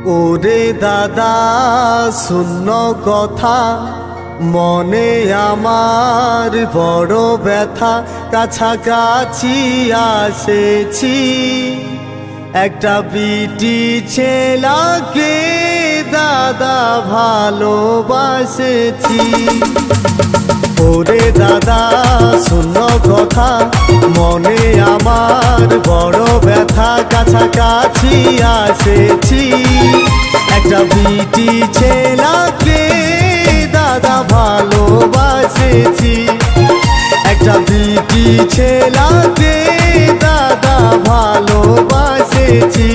ওরে দাদা শূন্য কথা, মনে আমার বড় ব্যথা। কাছাকাছি আসেছি, একটা বিটি ছেলাকে দাদা ভালোবাসেছি। ওরে দাদা শূন্য কথা, মনে আমার বড় ব্যথা। কাছাকাছি আসেছি, একটা বিটি ছেলাকে দাদা ভালোবাসেছি। একটা বিটি ছেলাকে দাদা ভালোবাসেছি।